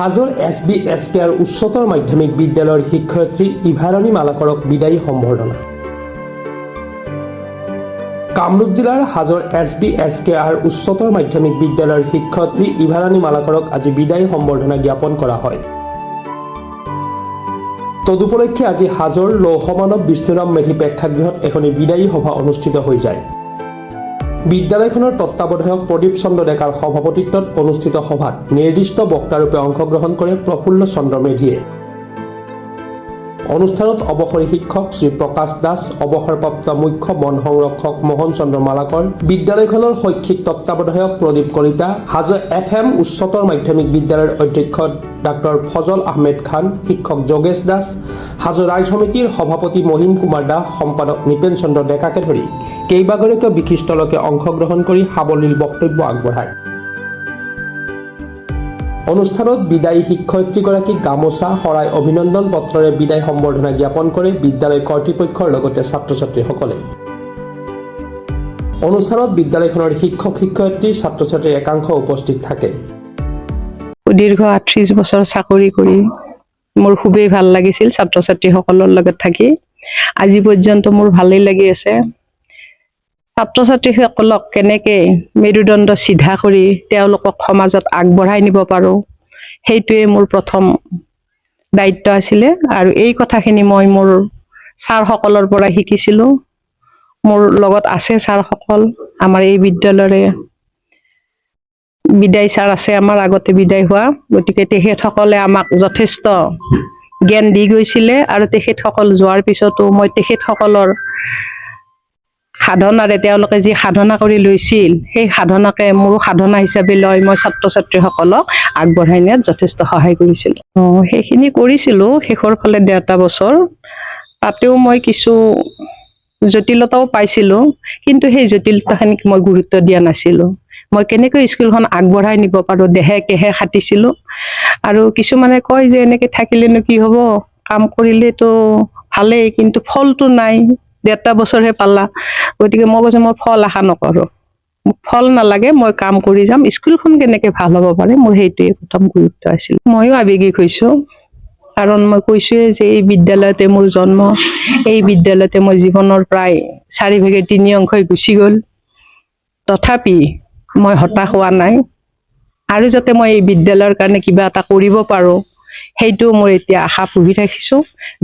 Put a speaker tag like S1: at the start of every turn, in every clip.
S1: হাজোৰ SBSKR উচ্চতৰ মাধ্যমিক বিদ্যালয়ৰ শিক্ষয়িত্ৰী ইভাৰাণী মালাকৰক বিদায়ী সম্বৰ্ধনা। কামৰূপ জিলাৰ হাজোৰ SBSKR উচ্চতৰ মাধ্যমিক বিদ্যালয়ৰ শিক্ষয়িত্ৰী ইভাৰাণী মালাকৰক আজি বিদায়ী সম্বৰ্ধনা জ্ঞাপন কৰা হয়। তদুপলক্ষে আজি হাজোৰ লৌহমানৱ বিষ্ণুৰাম মেধি প্ৰেক্ষাগৃহত এখন বিদায়ী সভা অনুষ্ঠিত হৈ যায়। বিদ্যালয়খনৰ তত্ত্বাৱধায়ক প্ৰদীপ চন্দ্ৰ ডেকাৰ সভাপতিত্বত অনুষ্ঠিত সভাত নিৰ্দিষ্ট বক্তাৰূপে অংশগ্ৰহণ কৰে প্ৰফুল্ল চন্দ্ৰ মেধিয়ে। অনুষ্ঠানত অৱসৰী শিক্ষক শ্ৰী প্ৰকাশ দাস, অৱসৰপ্ৰাপ্ত মুখ্য বন সংৰক্ষক মোহন চন্দ্ৰ মালাকৰ, বিদ্যালয়খনৰ শৈক্ষিক তত্ত্বাৱধায়ক প্ৰদীপ কলিতা, হাজো FM উচ্চতৰ মাধ্যমিক বিদ্যালয়ৰ অধ্যক্ষ ডাক্তৰ ফজল আহমেদ খান, শিক্ষক যোগেশ দাস, হাজো ৰাজ সমিতিৰ সভাপতি মহিম কুমাৰ দাস, সম্পাদক নৃপেন চন্দ্ৰ ডেকাকে ধৰি কেইবাগৰাকীও বিশিষ্ট লোকে অংশগ্ৰহণ কৰি সাৱলীল বক্তব্য আগবঢ়ায়। অনুষ্ঠানত বিদায়ী শিক্ষয়িত্ৰীগৰাকীক গামোচা, শৰাই, অভিনন্দন পত্ৰৰে বিদায় সম্বৰ্ধনা জ্ঞাপন কৰে বিদ্যালয় কৰ্তৃপক্ষৰ লগতে ছাত্ৰ ছাত্ৰীসকলে। অনুষ্ঠানত বিদ্যালয়খনৰ শিক্ষক শিক্ষয়িত্ৰী ছাত্ৰ ছাত্ৰীৰ একাংশ উপস্থিত থাকে।
S2: দীৰ্ঘ ৩৮ বছৰ চাকৰি কৰি মোৰ খুবেই ভাল লাগিছিল ছাত্ৰ ছাত্ৰীসকলৰ লগত থাকি। আজি পৰ্যন্ত মোৰ ভালেই লাগি আছে। ছাত্ৰ ছাত্ৰীসকলক কেনেকে মেৰুদণ্ড চিধা কৰি তেওঁলোকক সমাজত আগবঢ়াই নিব পাৰোঁ, সেইটোৱে মোৰ প্ৰথম দায়িত্ব আছিলে। আৰু এই কথাখিনি মই মোৰ ছাৰসকলৰ পৰা শিকিছিলোঁ। মোৰ লগত আছে ছাৰসকল, আমাৰ এই বিদ্যালয়ৰে বিদায় ছাৰ আছে, আমাৰ আগতে বিদায় হোৱা। গতিকে তেখেতসকলে আমাক যথেষ্ট জ্ঞান দি গৈছিলে আৰু তেখেতসকল যোৱাৰ পিছতো মই তেখেতসকলৰ সাধনাৰে, তেওঁলোকে যি সাধনা কৰি লৈছিল সেই সাধনাকে মোৰো সাধনা হিচাপে লৈ মই ছাত্ৰ ছাত্ৰীসকলক আগবঢ়াই নিয়াত যথেষ্ট সহায় কৰিছিলোঁ। সেইখিনি কৰিছিলোঁ শেষৰ ফালে ১.৫ বছৰ। তাতেও মই কিছু জটিলতাও পাইছিলোঁ, কিন্তু সেই জটিলতাখিনিক মই গুৰুত্ব দিয়া নাছিলোঁ। মই কেনেকৈ স্কুলখন আগবঢ়াই নিব পাৰোঁ দেহে কেহে খাটিছিলোঁ। আৰু কিছুমানে কয় যে এনেকৈ থাকিলেনো কি হ'ব, কাম কৰিলেতো ভালেই কিন্তু ফলটো নাই, ১.৫ বছৰহে পালা। গতিকে মই কৈছোঁ মই ফল আশা নকৰোঁ, মোক ফল নালাগে, মই কাম কৰি যাম, স্কুলখন কেনেকৈ ভাল হ'ব পাৰে মোৰ সেইটোৱে প্ৰথম গুৰুত্ব আছিল। ময়ো আৱেগিক হৈছোঁ, কাৰণ মই কৈছোঁৱে যে এই বিদ্যালয়তে মোৰ জন্ম, এই বিদ্যালয়তে মই জীৱনৰ প্ৰায় 4/3 গুচি গ'ল। তথাপি মই হতাশ হোৱা নাই। আৰু যাতে মই এই বিদ্যালয়ৰ কাৰণে কিবা এটা কৰিব পাৰোঁ সেইটো মোৰ এতিয়া আশা পুহি ৰাখিছোঁ।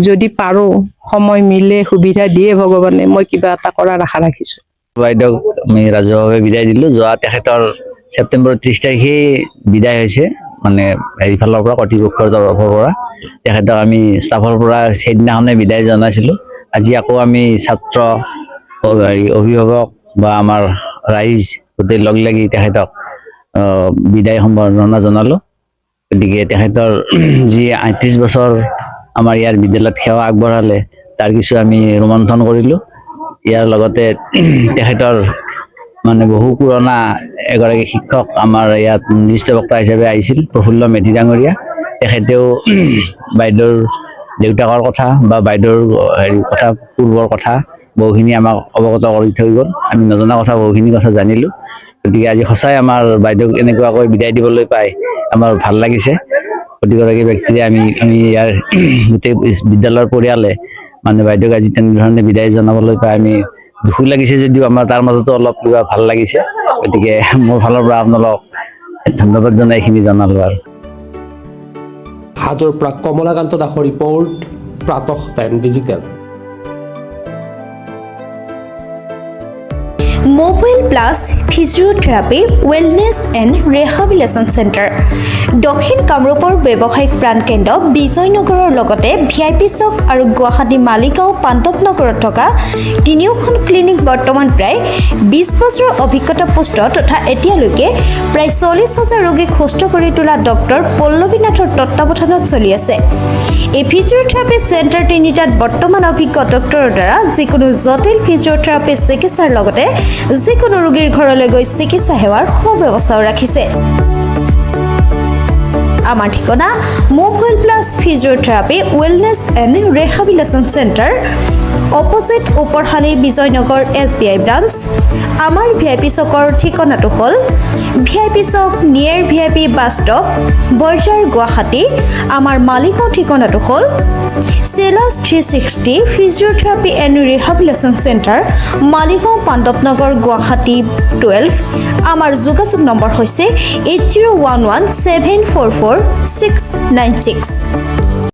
S2: যদি পাৰোঁ, সময় মিলে, সুবিধা দিয়ে ভগৱানে, মই কিবা এটা কৰাৰ আশা ৰাখিছোঁ।
S3: বাইদেউক আমি ৰাজহুৱাভাৱে বিদায় দিলোঁ। যোৱা তেখেতৰ ছেপ্টেম্বৰ 30 তাৰিখে বিদায় হৈছে, মানে হেৰিফালৰ পৰা, কৰ্তৃপক্ষৰ তৰফৰ পৰা। তেখেতক আমি ষ্টাফৰ পৰা সেইদিনাখনে বিদায় জনাইছিলোঁ। আজি আকৌ আমি ছাত্ৰ, অভিভাৱক বা আমাৰ ৰাইজ গোটেই লগ লাগি তেখেতক বিদায় সম্বৰ্ধনা জনালোঁ। গতিকে তেখেতৰ যি ৩৮ বছৰ আমাৰ ইয়াৰ বিদ্যালয়ত সেৱা আগবঢ়ালে তাৰ কিছু আমি ৰোমন্থন কৰিলোঁ। ইয়াৰ লগতে তেখেতৰ মানে বহু পুৰণা এগৰাকী শিক্ষক আমাৰ ইয়াত নিৰ্দিষ্ট বক্তা হিচাপে আহিছিল, প্ৰফুল্ল মেধি ডাঙৰীয়া। তেখেতেও বাইদেউৰ দেউতাকৰ কথা বা বাইদেউৰ কথা, পূৰ্বৰ কথা বহুখিনি আমাক অৱগত কৰি থৈ গ'ল। আমি নজনা কথা বহুখিনি কথা জানিলোঁ। গতিকে আজি সঁচাই আমাৰ বাইদেউক এনেকুৱাকৈ বিদায় দিবলৈ পাই আমাৰ ভাল লাগিছে। প্ৰতিগৰাকী ব্যক্তিৰে আমি ইয়াৰ গোটেই বিদ্যালয়ৰ পৰিয়ালে মানে বাইদেউক আজি তেনেধৰণে বিদায় জনাবলৈ পাই আমি দুখো লাগিছে যদিও আমাৰ তাৰ মাজতো অলপ কিবা ভাল লাগিছে। গতিকে মোৰ ফালৰ পৰা আপোনালোকক ধন্যবাদ জনাই এইখিনি জনালোঁ। আৰু
S1: হাজোৰ পৰা কমলাকান্ত দাসৰ report, Pratah time digital.
S4: Mobile plus physiotherapy wellness and rehabilitation centre, দক্ষিণ কামৰূপৰ ব্যৱসায়িক প্ৰাণকেন্দ্ৰ বিজয়নগৰৰ লগতে VIP চক আৰু গুৱাহাটী মালিগাঁও পাণ্ডৱনগৰত থকা তিনিওখন ক্লিনিক বৰ্তমান প্ৰায় 20 বছৰৰ অভিজ্ঞতা পুষ্ট তথা এতিয়ালৈকে প্ৰায় 40,000 ৰোগীক সুস্থ কৰি তোলা ডক্টৰ পল্লৱী নাথৰ তত্ত্বাৱধানত চলি আছে। এই ফিজিঅ'থেৰাপি চেণ্টাৰ তিনিটাত বৰ্তমান অভিজ্ঞ ডক্টৰৰ দ্বাৰা যিকোনো জটিল ফিজিঅ'থেৰাপি চিকিৎসাৰ লগতে যিকোনো ৰোগীৰ ঘৰলৈ গৈ চিকিৎসা সেৱাৰ সুব্যৱস্থাও ৰাখিছে। আমাৰ ঠিকনা mobile plus physiotherapy wellness and rehabilitation centre, opposite ওপৰশালী বিজয়নগৰ SBI ব্ৰাঞ্চ। আমাৰ VIP চকৰ ঠিকনাটো হ'ল VIP Chowk near VIP bus stop Borjhar Guwahati. আমাৰ মালিগাঁও ঠিকনাটো হ'ল চেলাছ 360 physiotherapy and rehabilitation centre Maligaon Pandavnagar Guwahati 12। আমাৰ যোগাযোগ নম্বৰ হৈছে 8011744696।